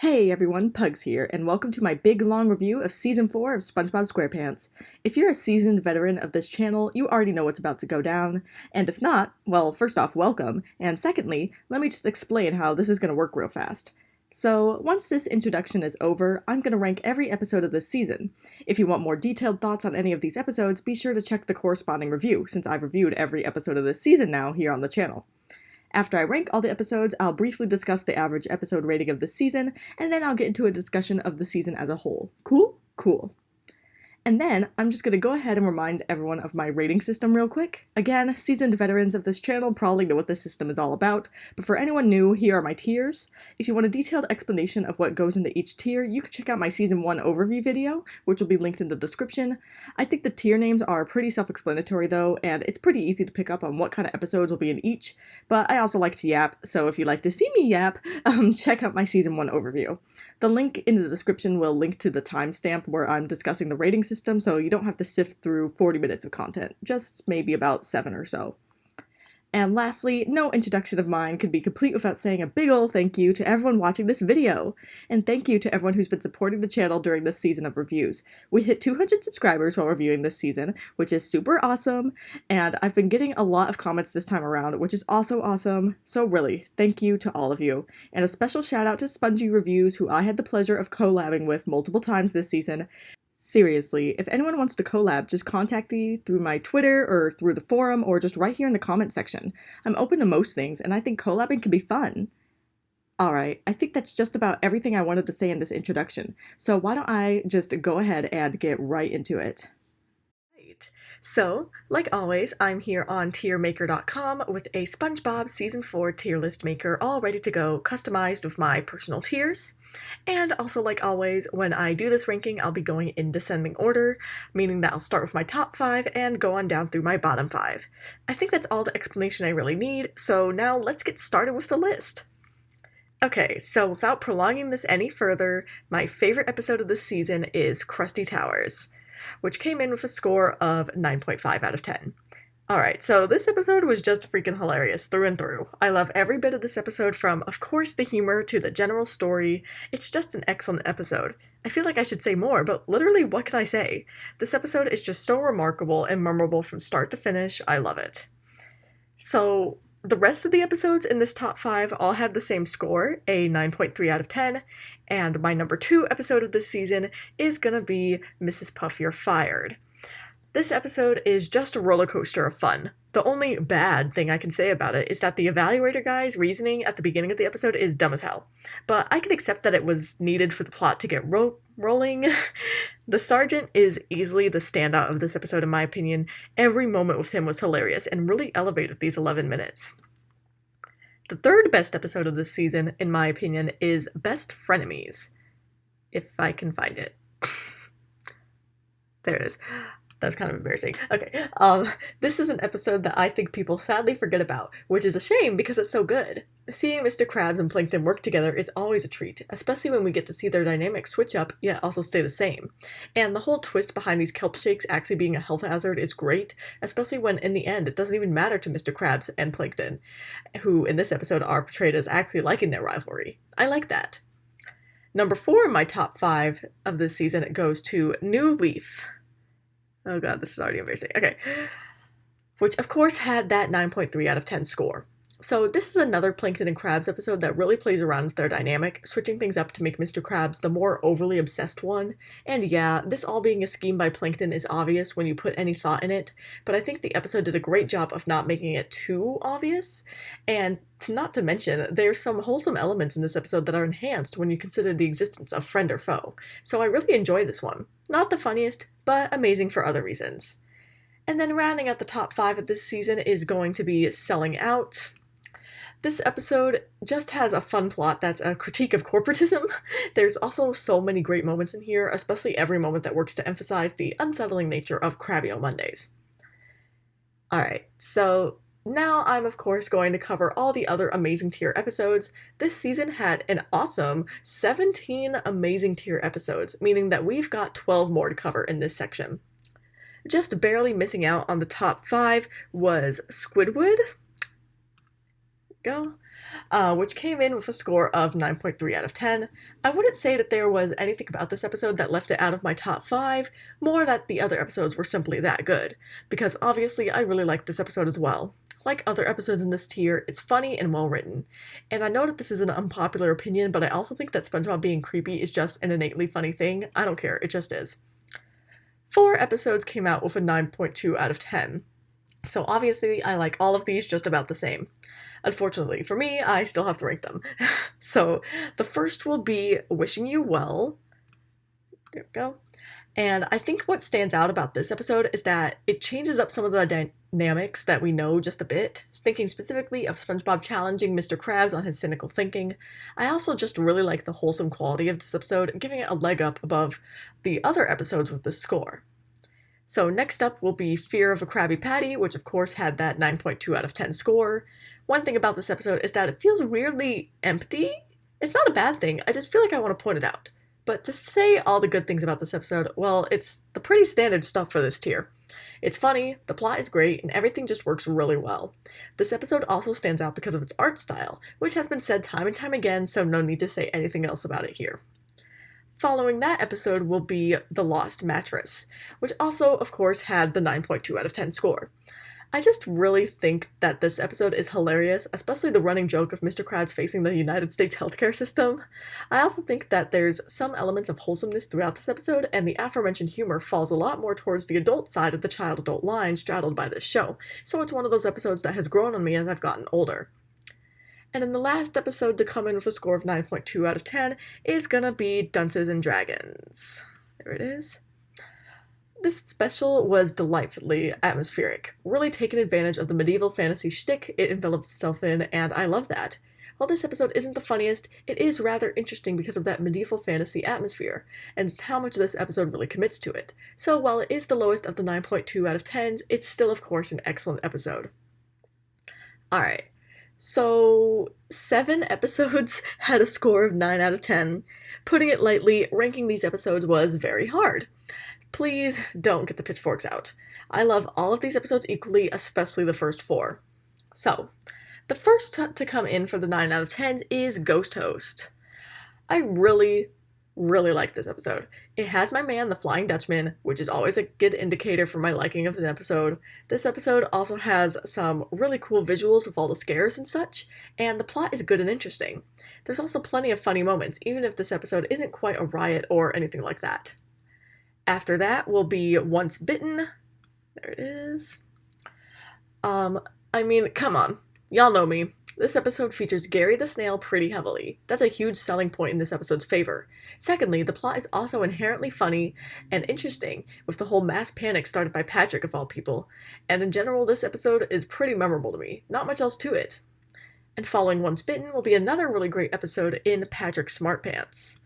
Hey everyone, Pugs here, and welcome to my big long review of Season 4 of SpongeBob SquarePants. If you're a seasoned veteran of this channel, you already know what's about to go down, and if not, well, first off, welcome, and secondly, let me just explain how this is going to work real fast. So, once this introduction is over, I'm going to rank every episode of this season. If you want more detailed thoughts on any of these episodes, be sure to check the corresponding review, since I've reviewed every episode of this season now here on the channel. After I rank all the episodes, I'll briefly discuss the average episode rating of the season, and then I'll get into a discussion of the season as a whole. Cool? Cool. And then, I'm just going to go ahead and remind everyone of my rating system real quick. Again, seasoned veterans of this channel probably know what this system is all about, but for anyone new, here are my tiers. If you want a detailed explanation of what goes into each tier, you can check out my Season 1 overview video, which will be linked in the description. I think the tier names are pretty self-explanatory though, and it's pretty easy to pick up on what kind of episodes will be in each, but I also like to yap, so if you like to see me yap, check out my Season 1 overview. The link in the description will link to the timestamp where I'm discussing the rating system, so you don't have to sift through 40 minutes of content, just maybe about 7 or so. And lastly, no introduction of mine could be complete without saying a big ol' thank you to everyone watching this video! And thank you to everyone who's been supporting the channel during this season of reviews. We hit 200 subscribers while reviewing this season, which is super awesome, and I've been getting a lot of comments this time around, which is also awesome, so really, thank you to all of you. And a special shout out to Spongy Reviews, who I had the pleasure of collabing with multiple times this season. Seriously, if anyone wants to collab, just contact me through my Twitter or through the forum or just right here in the comment section. I'm open to most things, and I think collabing can be fun. Alright, I think that's just about everything I wanted to say in this introduction, so why don't I just go ahead and get right into it. So, like always, I'm here on tiermaker.com with a SpongeBob Season 4 tier list maker all ready to go, customized with my personal tiers. And also, like always, when I do this ranking, I'll be going in descending order, meaning that I'll start with my top 5 and go on down through my bottom 5. I think that's all the explanation I really need, so now let's get started with the list. Okay, so without prolonging this any further, my favorite episode of this season is Krusty Towers, which came in with a score of 9.5 out of 10. Alright, so this episode was just freaking hilarious through and through. I love every bit of this episode, from, of course, the humor to the general story. It's just an excellent episode. I feel like I should say more, but literally, what can I say? This episode is just so remarkable and memorable from start to finish. I love it. So, the rest of the episodes in this top 5 all had the same score, a 9.3 out of 10, and my number 2 episode of this season is gonna be Mrs. Puff, You're Fired. This episode is just a roller coaster of fun. The only bad thing I can say about it is that the evaluator guy's reasoning at the beginning of the episode is dumb as hell, but I can accept that it was needed for the plot to get rolling. The sergeant is easily the standout of this episode in my opinion. Every moment with him was hilarious and really elevated these 11 minutes. The third best episode of this season, in my opinion, is Best Frenemies. If I can find it. There it is. That's kind of embarrassing. Okay, this is an episode that I think people sadly forget about, which is a shame because it's so good. Seeing Mr. Krabs and Plankton work together is always a treat, especially when we get to see their dynamics switch up, yet also stay the same. And the whole twist behind these kelp shakes actually being a health hazard is great, especially when in the end it doesn't even matter to Mr. Krabs and Plankton, who in this episode are portrayed as actually liking their rivalry. I like that. Number 4 in my top 5 of this season goes to New Leaf. Oh god, this is already embarrassing. Okay. Which, of course, had that 9.3 out of 10 score. So this is another Plankton and Krabs episode that really plays around with their dynamic, switching things up to make Mr. Krabs the more overly obsessed one. And yeah, this all being a scheme by Plankton is obvious when you put any thought in it, but I think the episode did a great job of not making it too obvious. And not to mention, there's some wholesome elements in this episode that are enhanced when you consider the existence of friend or foe. So I really enjoyed this one. Not the funniest, but amazing for other reasons. And then rounding out the top 5 of this season is going to be Selling Out. This episode just has a fun plot that's a critique of corporatism. There's also so many great moments in here, especially every moment that works to emphasize the unsettling nature of Krabby Mondays. Alright, so now I'm of course going to cover all the other Amazing Tier episodes. This season had an awesome 17 Amazing Tier episodes, meaning that we've got 12 more to cover in this section. Just barely missing out on the top 5 was Squidward. Go. which came in with a score of 9.3 out of 10. I wouldn't say that there was anything about this episode that left it out of my top 5, more that the other episodes were simply that good, because obviously I really liked this episode as well. Like other episodes in this tier, it's funny and well written. And I know that this is an unpopular opinion, but I also think that SpongeBob being creepy is just an innately funny thing. I don't care, it just is. 4 episodes came out with a 9.2 out of 10. So obviously I like all of these just about the same. Unfortunately for me, I still have to rank them. So the first will be Wishing You Well. There we go. And I think what stands out about this episode is that it changes up some of the dynamics that we know just a bit. Thinking specifically of SpongeBob challenging Mr. Krabs on his cynical thinking. I also just really like the wholesome quality of this episode, giving it a leg up above the other episodes with this score. So next up will be Fear of a Krabby Patty, which of course had that 9.2 out of 10 score. One thing about this episode is that it feels weirdly empty. It's not a bad thing, I just feel like I want to point it out. But to say all the good things about this episode, well, it's the pretty standard stuff for this tier. It's funny, the plot is great, and everything just works really well. This episode also stands out because of its art style, which has been said time and time again, so no need to say anything else about it here. Following that episode will be The Lost Mattress, which also, of course, had the 9.2 out of 10 score. I just really think that this episode is hilarious, especially the running joke of Mr. Krabs facing the United States healthcare system. I also think that there's some elements of wholesomeness throughout this episode, and the aforementioned humor falls a lot more towards the adult side of the child-adult line straddled by this show, so it's one of those episodes that has grown on me as I've gotten older. And in the last episode to come in with a score of 9.2 out of 10 is gonna be Dunces and Dragons. There it is. This special was delightfully atmospheric, really taking advantage of the medieval fantasy shtick it enveloped itself in, and I love that. While this episode isn't the funniest, it is rather interesting because of that medieval fantasy atmosphere, and how much this episode really commits to it. So while it is the lowest of the 9.2 out of 10s, it's still of course an excellent episode. Alright, so 7 episodes had a score of 9 out of 10. Putting it lightly, ranking these episodes was very hard. Please don't get the pitchforks out. I love all of these episodes equally, especially the first 4. So, the first to come in for the 9 out of 10s is Ghost Host. I really like this episode. It has my man, the Flying Dutchman, which is always a good indicator for my liking of an episode. This episode also has some really cool visuals with all the scares and such, and the plot is good and interesting. There's also plenty of funny moments, even if this episode isn't quite a riot or anything like that. After that will be Once Bitten. There it is. I mean, come on. Y'all know me. This episode features Gary the Snail pretty heavily. That's a huge selling point in this episode's favor. Secondly, the plot is also inherently funny and interesting, with the whole mass panic started by Patrick of all people. And in general, this episode is pretty memorable to me. Not much else to it. And following Once Bitten will be another really great episode in Patrick SmartPants.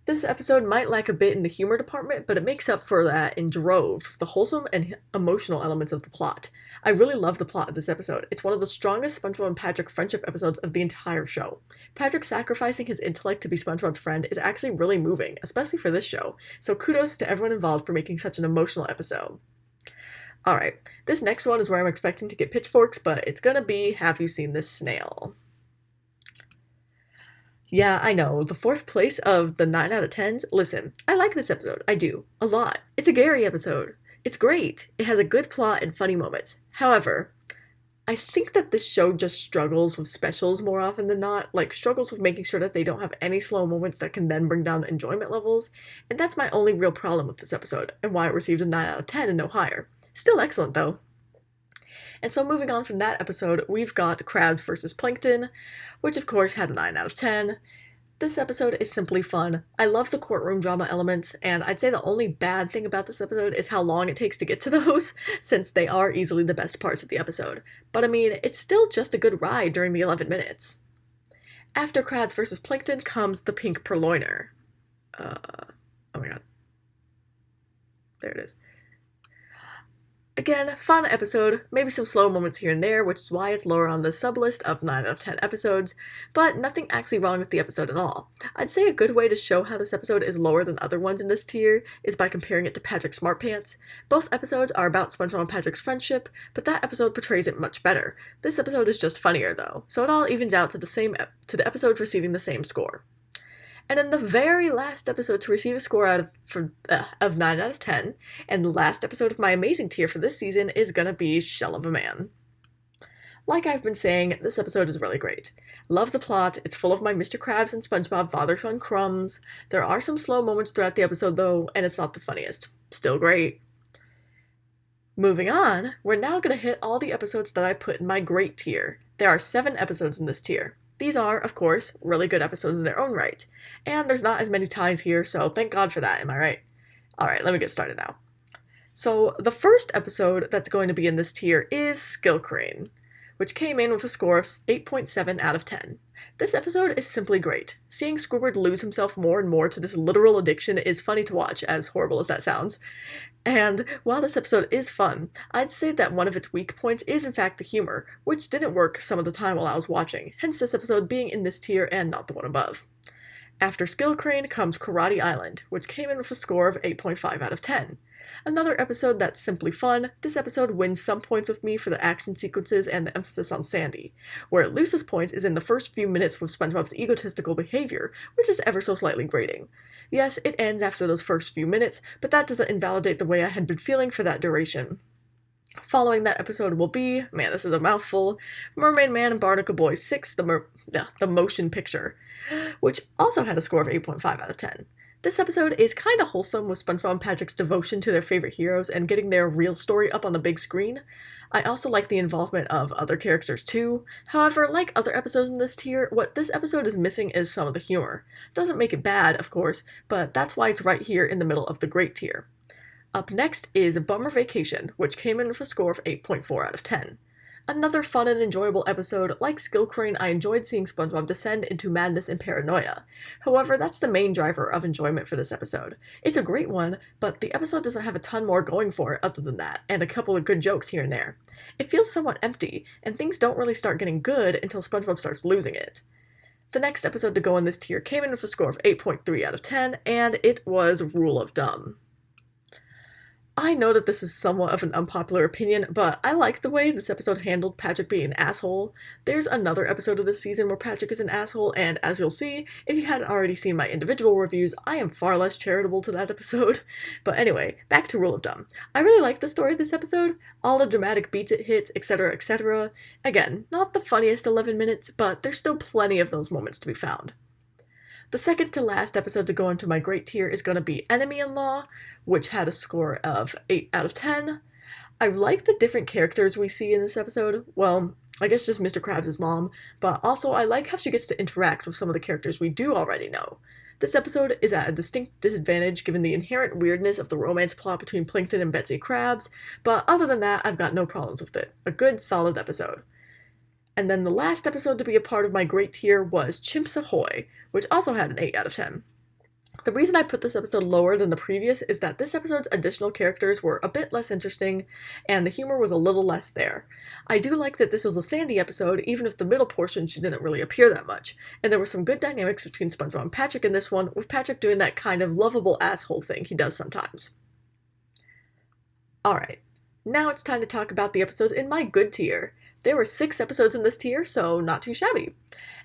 This episode might lack a bit in the humor department, but it makes up for that in droves with the wholesome and emotional elements of the plot. I really love the plot of this episode. It's one of the strongest SpongeBob and Patrick friendship episodes of the entire show. Patrick sacrificing his intellect to be SpongeBob's friend is actually really moving, especially for this show, so kudos to everyone involved for making such an emotional episode. Alright, this next one is where I'm expecting to get pitchforks, but it's gonna be Have You Seen This Snail? Yeah, I know, the 4th place of the 9 out of 10s. Listen, I like this episode, I do, a lot. It's a Gary episode. It's great. It has a good plot and funny moments. However, I think that this show just struggles with specials more often than not, like struggles with making sure that they don't have any slow moments that can then bring down enjoyment levels, and that's my only real problem with this episode, and why it received a 9 out of 10 and no higher. Still excellent though. And so moving on from that episode, we've got Krabs vs. Plankton, which of course had a 9 out of 10. This episode is simply fun. I love the courtroom drama elements, and I'd say the only bad thing about this episode is how long it takes to get to those, since they are easily the best parts of the episode. But I mean, it's still just a good ride during the 11 minutes. After Krabs vs. Plankton comes the Pink Purloiner. Oh my god. There it is. Again, fun episode, maybe some slow moments here and there, which is why it's lower on the sub-list of 9 out of 10 episodes, but nothing actually wrong with the episode at all. I'd say a good way to show how this episode is lower than other ones in this tier is by comparing it to Patrick SmartPants. Both episodes are about SpongeBob and Patrick's friendship, but that episode portrays it much better. This episode is just funnier though, so it all evens out to the episodes receiving the same score. And in the very last episode to receive a score of 9 out of 10, and the last episode of my amazing tier for this season is gonna be Shell of a Man. Like I've been saying, this episode is really great. Love the plot, it's full of my Mr. Krabs and SpongeBob father-son crumbs. There are some slow moments throughout the episode though, and it's not the funniest. Still great. Moving on, we're now gonna hit all the episodes that I put in my great tier. There are 7 episodes in this tier. These are, of course, really good episodes in their own right. And there's not as many ties here, so thank God for that, am I right? Alright, let me get started now. So, the first episode that's going to be in this tier is Skill Crane, which came in with a score of 8.7 out of 10. This episode is simply great. Seeing Squidward lose himself more and more to this literal addiction is funny to watch, as horrible as that sounds. And while this episode is fun, I'd say that one of its weak points is in fact the humor, which didn't work some of the time while I was watching, hence this episode being in this tier and not the one above. After Skill Crane comes Karate Island, which came in with a score of 8.5 out of 10. Another episode that's simply fun, this episode wins some points with me for the action sequences and the emphasis on Sandy. Where it loses points is in the first few minutes with SpongeBob's egotistical behavior, which is ever so slightly grating. Yes, it ends after those first few minutes, but that doesn't invalidate the way I had been feeling for that duration. Following that episode will be, man this is a mouthful, Mermaid Man and Barnacle Boy 6, the motion picture, which also had a score of 8.5 out of 10. This episode is kinda wholesome with SpongeBob and Patrick's devotion to their favorite heroes and getting their real story up on the big screen. I also like the involvement of other characters too. However, like other episodes in this tier, what this episode is missing is some of the humor. Doesn't make it bad, of course, but that's why it's right here in the middle of the great tier. Up next is Bummer Vacation, which came in with a score of 8.4 out of 10. Another fun and enjoyable episode. Like Skill Crane, I enjoyed seeing SpongeBob descend into madness and paranoia. However, that's the main driver of enjoyment for this episode. It's a great one, but the episode doesn't have a ton more going for it other than that, and a couple of good jokes here and there. It feels somewhat empty, and things don't really start getting good until SpongeBob starts losing it. The next episode to go in this tier came in with a score of 8.3 out of 10, and it was Rule of Dumb. I know that this is somewhat of an unpopular opinion, but I like the way this episode handled Patrick being an asshole. There's another episode of this season where Patrick is an asshole, and as you'll see, if you hadn't already seen my individual reviews, I am far less charitable to that episode. But anyway, back to Rule of Dumb. I really like the story of this episode, all the dramatic beats it hits, etc, etc. Again, not the funniest 11 minutes, but there's still plenty of those moments to be found. The second to last episode to go into my great tier is going to be Enemy-in-Law, which had a score of 8 out of 10. I like the different characters we see in this episode. Well, I guess just Mr. Krabs' mom, but also I like how she gets to interact with some of the characters we do already know. This episode is at a distinct disadvantage given the inherent weirdness of the romance plot between Plankton and Betsy Krabs, but other than that, I've got no problems with it. A good, solid episode. And then the last episode to be a part of my great tier was Chimps Ahoy, which also had an 8 out of 10. The reason I put this episode lower than the previous is that this episode's additional characters were a bit less interesting, and the humor was a little less there. I do like that this was a Sandy episode, even if the middle portion she didn't really appear that much, and there were some good dynamics between SpongeBob and Patrick in this one, with Patrick doing that kind of lovable asshole thing he does sometimes. Alright, now it's time to talk about the episodes in my good tier. There were 6 episodes in this tier, so not too shabby.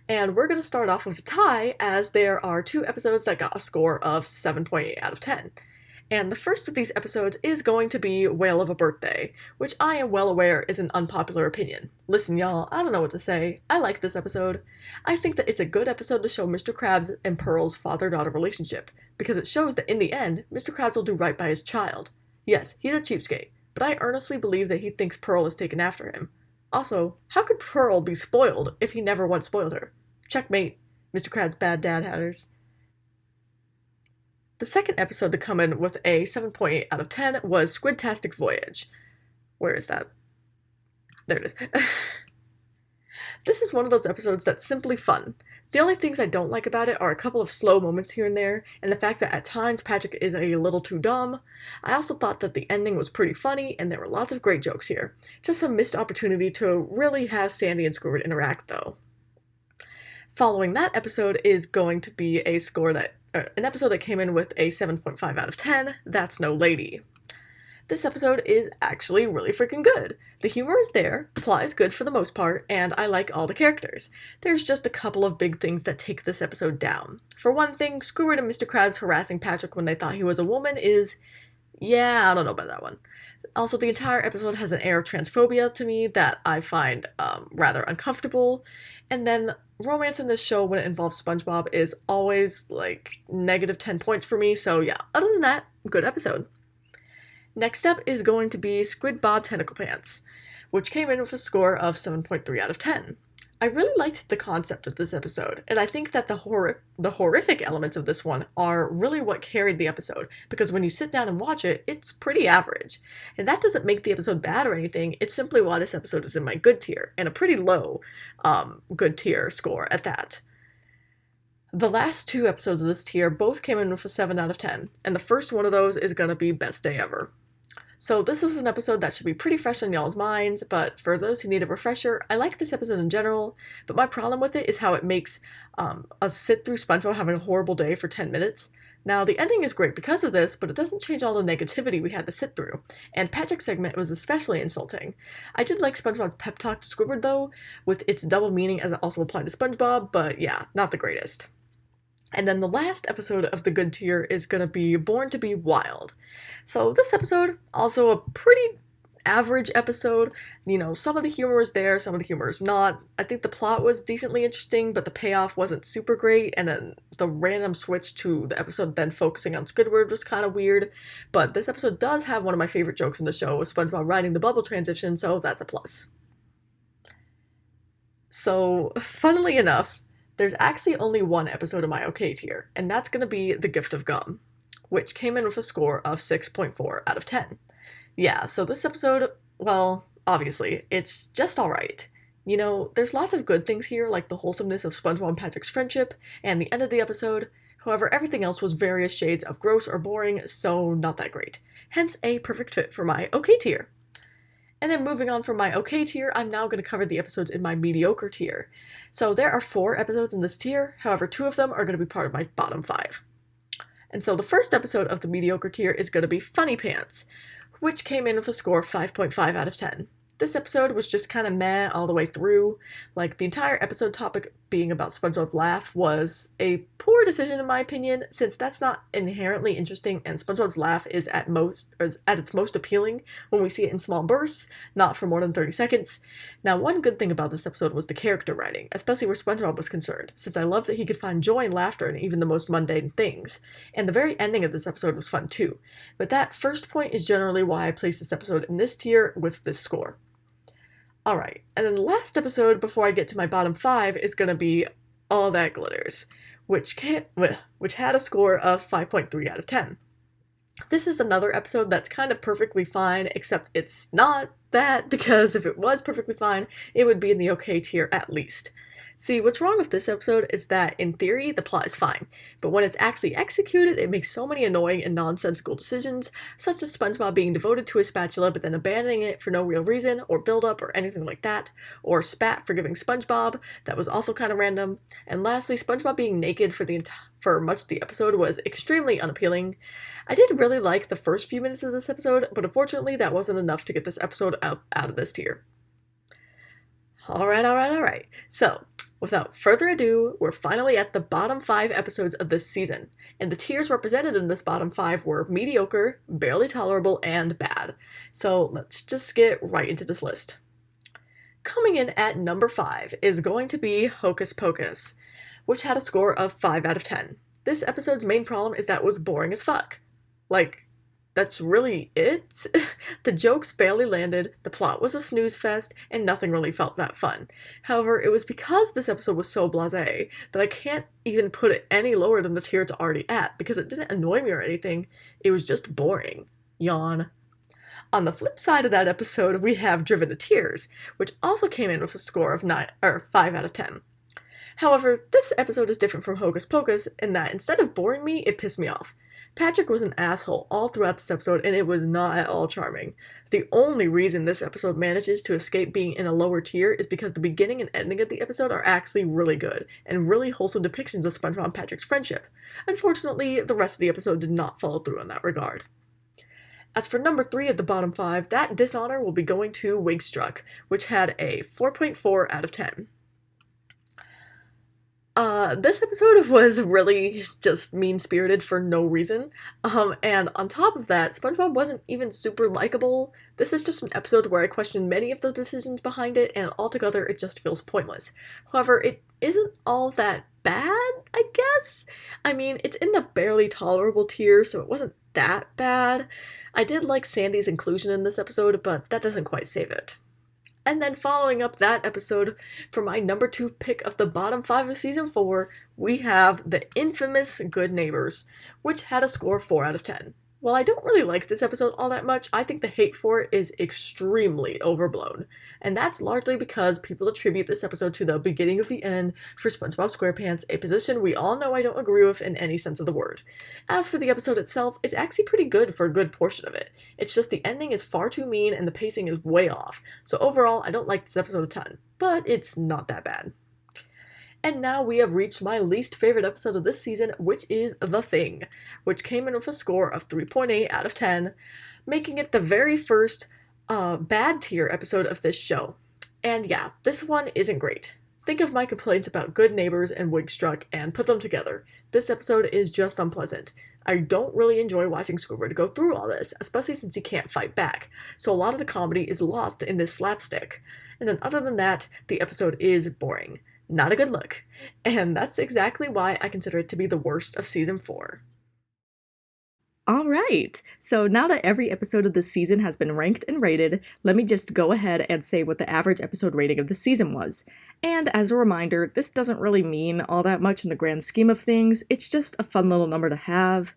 And we're going to start off with a tie, as there are 2 episodes that got a score of 7.8 out of 10. And the first of these episodes is going to be Whale of a Birthday, which I am well aware is an unpopular opinion. Listen y'all, I don't know what to say. I like this episode. I think that it's a good episode to show Mr. Krabs and Pearl's father-daughter relationship, because it shows that in the end, Mr. Krabs will do right by his child. Yes, he's a cheapskate, but I earnestly believe that he thinks Pearl is taken after him. Also, how could Pearl be spoiled if he never once spoiled her? Checkmate, Mr. Krabs' bad dad hatters. The second episode to come in with a 7.8 out of 10 was Squidtastic Voyage. Where is that? There it is. This is one of those episodes that's simply fun. The only things I don't like about it are a couple of slow moments here and there, and the fact that at times Patrick is a little too dumb. I also thought that the ending was pretty funny, and there were lots of great jokes here. Just a missed opportunity to really have Sandy and Squidward interact, though. Following that episode is going to be an episode that came in with a 7.5 out of 10, That's No Lady. This episode is actually really freaking good. The humor is there, the plot is good for the most part, and I like all the characters. There's just a couple of big things that take this episode down. For one thing, Squidward and Mr. Krabs harassing Patrick when they thought he was a woman is... yeah, I don't know about that one. Also, the entire episode has an air of transphobia to me that I find rather uncomfortable. And then romance in this show when it involves SpongeBob is always like negative 10 points for me, so yeah, other than that, good episode. Next up is going to be Squid Bob Tentacle Pants, which came in with a score of 7.3 out of 10. I really liked the concept of this episode, and I think that the horrific elements of this one are really what carried the episode, because when you sit down and watch it, it's pretty average. And that doesn't make the episode bad or anything, it's simply why this episode is in my good tier, and a pretty low good tier score at that. The last two episodes of this tier both came in with a 7 out of 10, and the first one of those is going to be Best Day Ever. So this is an episode that should be pretty fresh in y'all's minds, but for those who need a refresher, I like this episode in general, but my problem with it is how it makes us sit through SpongeBob having a horrible day for 10 minutes. Now, the ending is great because of this, but it doesn't change all the negativity we had to sit through, and Patrick's segment was especially insulting. I did like SpongeBob's pep talk to Squidward, though, with its double meaning as it also applied to SpongeBob, but yeah, not the greatest. And then the last episode of the good tier is going to be Born to be Wild. So this episode, also a pretty average episode. You know, some of the humor is there, some of the humor is not. I think the plot was decently interesting, but the payoff wasn't super great, and then the random switch to the episode then focusing on Squidward was kind of weird. But this episode does have one of my favorite jokes in the show, with SpongeBob riding the bubble transition, so that's a plus. So, funnily enough, there's actually only one episode of my okay tier, and that's going to be The Gift of Gum, which came in with a score of 6.4 out of 10. Yeah, so this episode, well, obviously, it's just alright. You know, there's lots of good things here, like the wholesomeness of SpongeBob and Patrick's friendship, and the end of the episode. However, everything else was various shades of gross or boring, so not that great. Hence, a perfect fit for my okay tier. And then moving on from my okay tier, I'm now going to cover the episodes in my mediocre tier. So there are 4 episodes in this tier, however 2 of them are going to be part of my bottom 5. And so the first episode of the mediocre tier is going to be Funny Pants, which came in with a score of 5.5 out of 10. This episode was just kind of meh all the way through. Like, the entire episode topic being about SpongeBob's laugh was a poor decision in my opinion, since that's not inherently interesting, and SpongeBob's laugh is at its most appealing when we see it in small bursts, not for more than 30 seconds. Now, one good thing about this episode was the character writing, especially where SpongeBob was concerned, since I love that he could find joy and laughter in even the most mundane things. And the very ending of this episode was fun too. But that first point is generally why I place this episode in this tier with this score. Alright, and then the last episode before I get to my bottom 5 is going to be All That Glitters, which had a score of 5.3 out of 10. This is another episode that's kind of perfectly fine, except it's not that, because if it was perfectly fine, it would be in the okay tier at least. See, what's wrong with this episode is that, in theory, the plot is fine, but when it's actually executed, it makes so many annoying and nonsensical decisions, such as SpongeBob being devoted to his spatula but then abandoning it for no real reason, or build-up, or anything like that, or Spat forgiving SpongeBob, that was also kind of random, and lastly, SpongeBob being naked for much of the episode was extremely unappealing. I did really like the first few minutes of this episode, but unfortunately that wasn't enough to get this episode out of this tier. Alright. So, without further ado, we're finally at the bottom 5 episodes of this season, and the tiers represented in this bottom 5 were mediocre, barely tolerable, and bad. So let's just get right into this list. Coming in at number 5 is going to be Hocus Pocus, which had a score of 5 out of 10. This episode's main problem is that it was boring as fuck. Like, that's really it? The jokes barely landed, the plot was a snooze fest, and nothing really felt that fun. However, it was because this episode was so blasé that I can't even put it any lower than the tier it's already at, because it didn't annoy me or anything, it was just boring. Yawn. On the flip side of that episode, we have Driven to Tears, which also came in with a score of 5 out of 10. However, this episode is different from Hocus Pocus in that instead of boring me, it pissed me off. Patrick was an asshole all throughout this episode, and it was not at all charming. The only reason this episode manages to escape being in a lower tier is because the beginning and ending of the episode are actually really good, and really wholesome depictions of SpongeBob and Patrick's friendship. Unfortunately, the rest of the episode did not follow through in that regard. As for number 3 of the bottom 5, that dishonor will be going to Wigstruck, which had a 4.4 out of 10. This episode was really just mean-spirited for no reason, and on top of that, SpongeBob wasn't even super likable. This is just an episode where I question many of the decisions behind it, and altogether it just feels pointless. However, it isn't all that bad, I guess? I mean, it's in the barely tolerable tier, so it wasn't that bad. I did like Sandy's inclusion in this episode, but that doesn't quite save it. And then following up that episode, for my number 2 pick of the bottom 5 of season 4, we have the infamous Good Neighbors, which had a score of 4 out of 10. While I don't really like this episode all that much, I think the hate for it is extremely overblown. And that's largely because people attribute this episode to the beginning of the end for SpongeBob SquarePants, a position we all know I don't agree with in any sense of the word. As for the episode itself, it's actually pretty good for a good portion of it. It's just the ending is far too mean and the pacing is way off. So overall, I don't like this episode a ton, but it's not that bad. And now we have reached my least favorite episode of this season, which is The Thing, which came in with a score of 3.8 out of 10, making it the very first bad tier episode of this show. And yeah, this one isn't great. Think of my complaints about Good Neighbors and Wigstruck and put them together. This episode is just unpleasant. I don't really enjoy watching Squidward go through all this, especially since he can't fight back, so a lot of the comedy is lost in this slapstick. And then other than that, the episode is boring. Not a good look. And that's exactly why I consider it to be the worst of season 4. Alright, so now that every episode of this season has been ranked and rated, let me just go ahead and say what the average episode rating of the season was. And as a reminder, this doesn't really mean all that much in the grand scheme of things, it's just a fun little number to have.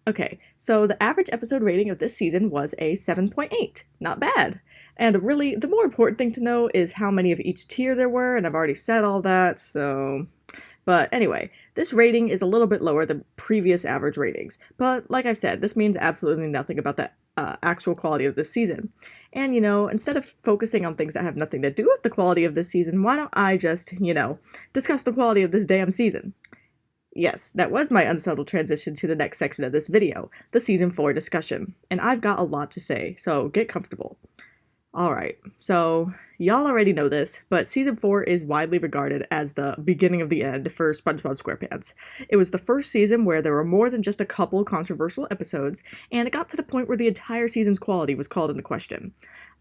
Okay, so the average episode rating of this season was a 7.8. Not bad. And really, the more important thing to know is how many of each tier there were, and I've already said all that, so... But anyway, this rating is a little bit lower than previous average ratings, but like I've said, this means absolutely nothing about the actual quality of this season. And, you know, instead of focusing on things that have nothing to do with the quality of this season, why don't I just, you know, discuss the quality of this damn season? Yes, that was my unsubtle transition to the next section of this video, the Season 4 discussion, and I've got a lot to say, so get comfortable. Alright, so y'all already know this, but Season 4 is widely regarded as the beginning of the end for SpongeBob SquarePants. It was the first season where there were more than just a couple controversial episodes, and it got to the point where the entire season's quality was called into question.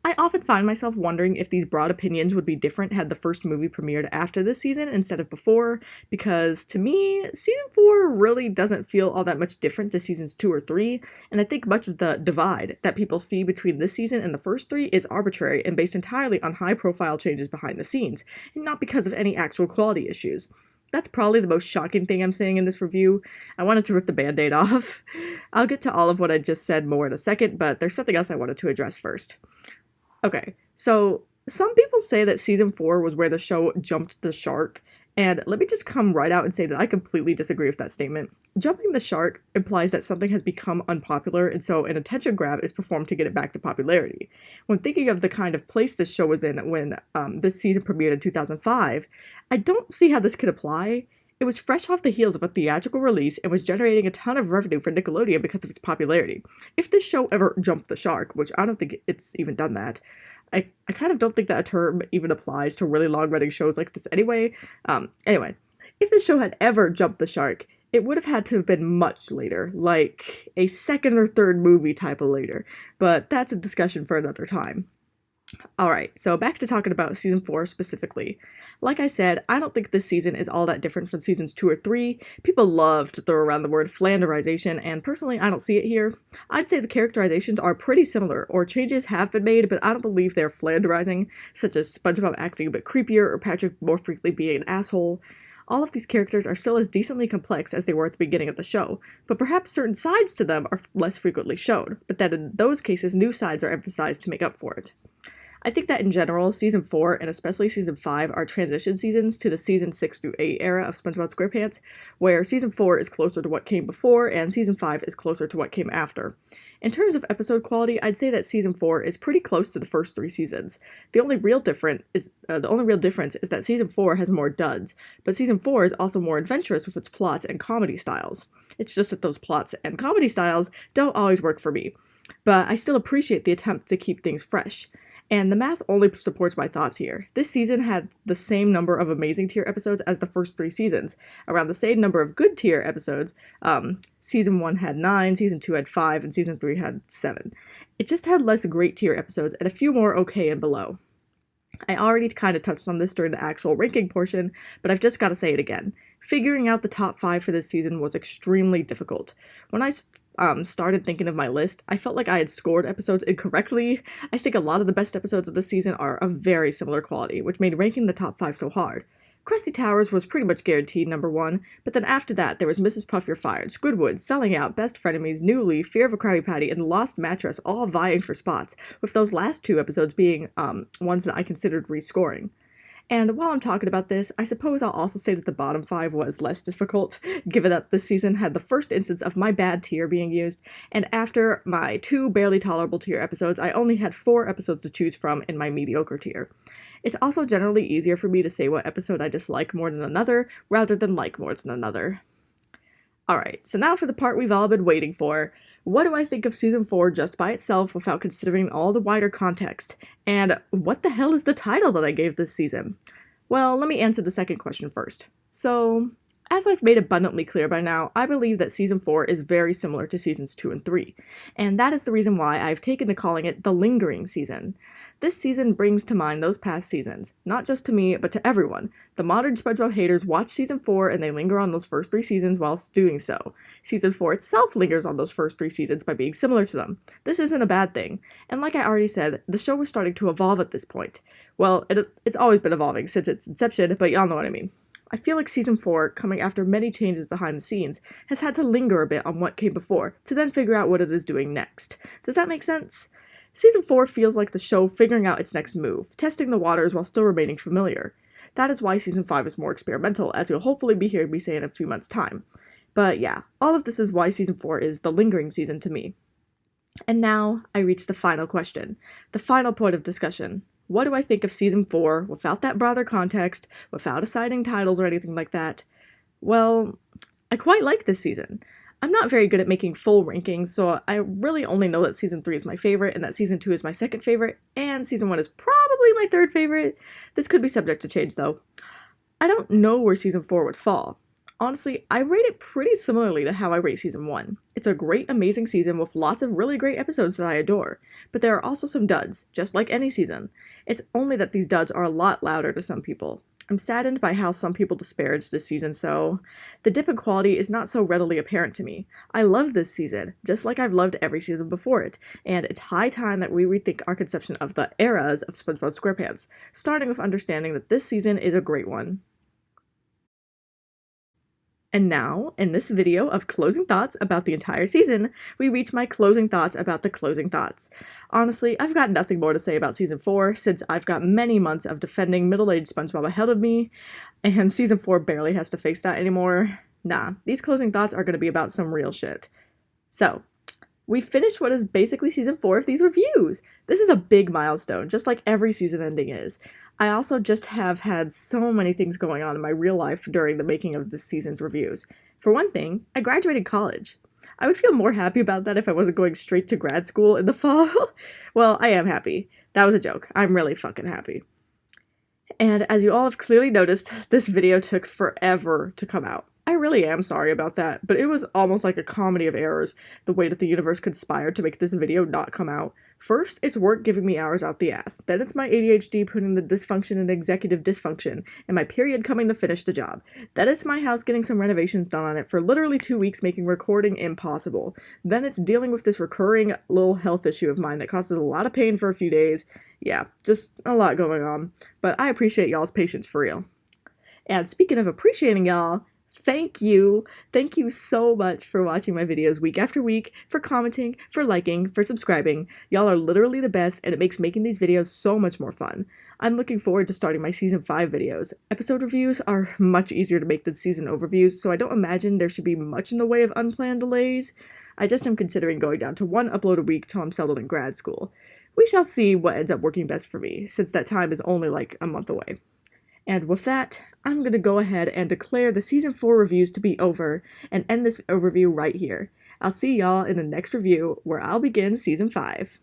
I often find myself wondering if these broad opinions would be different had the first movie premiered after this season instead of before, because to me, Season 4 really doesn't feel all that much different to Seasons 2 or 3, and I think much of the divide that people see between this season and the first 3 is arbitrary and based entirely on high-profile changes behind the scenes, and not because of any actual quality issues. That's probably the most shocking thing I'm saying in this review. I wanted to rip the band-aid off. I'll get to all of what I just said more in a second, but there's something else I wanted to address first. Okay, so some people say that Season 4 was where the show jumped the shark, and let me just come right out and say that I completely disagree with that statement. Jumping the shark implies that something has become unpopular, and so an attention grab is performed to get it back to popularity. When thinking of the kind of place this show was in when this season premiered in 2005, I don't see how this could apply. It was fresh off the heels of a theatrical release and was generating a ton of revenue for Nickelodeon because of its popularity. If this show ever jumped the shark, which I don't think it's even done that, I kind of don't think that a term even applies to really long-running shows like this anyway. Anyway, if this show had ever jumped the shark, it would have had to have been much later, like a second or third movie type of later, but that's a discussion for another time. Alright, so back to talking about Season 4 specifically. Like I said, I don't think this season is all that different from Seasons 2 or 3. People love to throw around the word flanderization, and personally I don't see it here. I'd say the characterizations are pretty similar, or changes have been made, but I don't believe they're flanderizing, such as SpongeBob acting a bit creepier or Patrick more frequently being an asshole. All of these characters are still as decently complex as they were at the beginning of the show, but perhaps certain sides to them are less frequently shown, but that in those cases new sides are emphasized to make up for it. I think that in general, Season 4 and especially Season 5 are transition seasons to the Season 6 through 8 era of SpongeBob SquarePants, where Season 4 is closer to what came before and Season 5 is closer to what came after. In terms of episode quality, I'd say that Season 4 is pretty close to the first 3 seasons. The only real difference is that Season 4 has more duds, but Season 4 is also more adventurous with its plots and comedy styles. It's just that those plots and comedy styles don't always work for me, but I still appreciate the attempt to keep things fresh. And the math only supports my thoughts here. This season had the same number of amazing tier episodes as the first 3 seasons, around the same number of good tier episodes. Season 1 had 9, Season 2 had 5, and Season 3 had 7. It just had less great tier episodes and a few more okay and below. I already kind of touched on this during the actual ranking portion, but I've just got to say it again. Figuring out the top 5 for this season was extremely difficult. When I started thinking of my list, I felt like I had scored episodes incorrectly. I think a lot of the best episodes of this season are of very similar quality, which made ranking the top 5 so hard. Krusty Towers was pretty much guaranteed number 1, but then after that there was Mrs. Puff You're Fired, Squidward, Selling Out, Best Frenemies, Newly, Fear of a Krabby Patty, and The Lost Mattress all vying for spots, with those last 2 episodes being ones that I considered rescoring. And while I'm talking about this, I suppose I'll also say that the bottom 5 was less difficult, given that this season had the first instance of my bad tier being used, and after my 2 barely tolerable tier episodes, I only had 4 episodes to choose from in my mediocre tier. It's also generally easier for me to say what episode I dislike more than another, rather than like more than another. Alright, so now for the part we've all been waiting for. What do I think of Season 4 just by itself without considering all the wider context? And what the hell is the title that I gave this season? Well, let me answer the second question first. So, as I've made abundantly clear by now, I believe that Season 4 is very similar to Seasons 2 and 3, and that is the reason why I've taken to calling it the lingering season. This season brings to mind those past seasons, not just to me, but to everyone. The modern SpongeBob haters watch Season 4 and they linger on those first 3 seasons whilst doing so. Season 4 itself lingers on those first 3 seasons by being similar to them. This isn't a bad thing, and like I already said, the show was starting to evolve at this point. Well, it's always been evolving since its inception, but y'all know what I mean. I feel like Season 4, coming after many changes behind the scenes, has had to linger a bit on what came before, to then figure out what it is doing next. Does that make sense? Season 4 feels like the show figuring out its next move, testing the waters while still remaining familiar. That is why Season 5 is more experimental, as you'll hopefully be hearing me say in a few months' time. But yeah, all of this is why Season 4 is the lingering season to me. And now, I reach the final question. The final point of discussion. What do I think of Season 4 without that broader context, without assigning titles or anything like that? Well, I quite like this season. I'm not very good at making full rankings, so I really only know that Season 3 is my favorite, and that Season 2 is my second favorite, and Season 1 is probably my third favorite. This could be subject to change, though. I don't know where Season 4 would fall. Honestly, I rate it pretty similarly to how I rate Season 1. It's a great, amazing season with lots of really great episodes that I adore, but there are also some duds, just like any season. It's only that these duds are a lot louder to some people. I'm saddened by how some people disparage this season, so the dip in quality is not so readily apparent to me. I love this season, just like I've loved every season before it, and it's high time that we rethink our conception of the eras of SpongeBob SquarePants, starting with understanding that this season is a great one. And now, in this video of closing thoughts about the entire season, we reach my closing thoughts about the closing thoughts. Honestly, I've got nothing more to say about Season 4, since I've got many months of defending middle-aged SpongeBob ahead of me, and Season 4 barely has to face that anymore. Nah, these closing thoughts are going to be about some real shit. So, we finished what is basically Season 4 of these reviews! This is a big milestone, just like every season ending is. I also just have had so many things going on in my real life during the making of this season's reviews. For one thing, I graduated college. I would feel more happy about that if I wasn't going straight to grad school in the fall. Well, I am happy. That was a joke. I'm really fucking happy. And as you all have clearly noticed, this video took forever to come out. I really am sorry about that, but it was almost like a comedy of errors, the way that the universe conspired to make this video not come out. First, it's work giving me hours out the ass. Then it's my ADHD putting the dysfunction in executive dysfunction, and my period coming to finish the job. Then it's my house getting some renovations done on it for literally 2 weeks, making recording impossible. Then it's dealing with this recurring little health issue of mine that causes a lot of pain for a few days. Yeah, just a lot going on. But I appreciate y'all's patience for real. And speaking of appreciating y'all, thank you. Thank you so much for watching my videos week after week, for commenting, for liking, for subscribing. Y'all are literally the best, and it makes making these videos so much more fun. I'm looking forward to starting my Season 5 videos. Episode reviews are much easier to make than season overviews, so I don't imagine there should be much in the way of unplanned delays. I just am considering going down to 1 upload a week till I'm settled in grad school. We shall see what ends up working best for me, since that time is only like a month away. And with that, I'm going to go ahead and declare the Season 4 reviews to be over and end this overview right here. I'll see y'all in the next review where I'll begin Season 5.